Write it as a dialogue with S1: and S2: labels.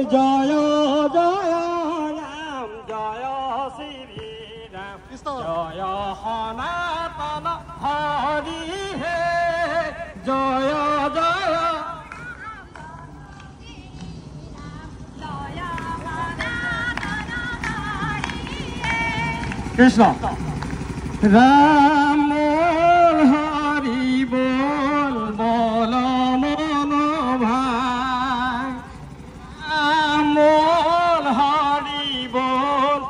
S1: জয় জয় রাম জয় শ্রী রাম জয় সনাতন হরি হে জয় জয় কৃষ্ণ রাম হরি বল বল মন ভাই রাম হরি বল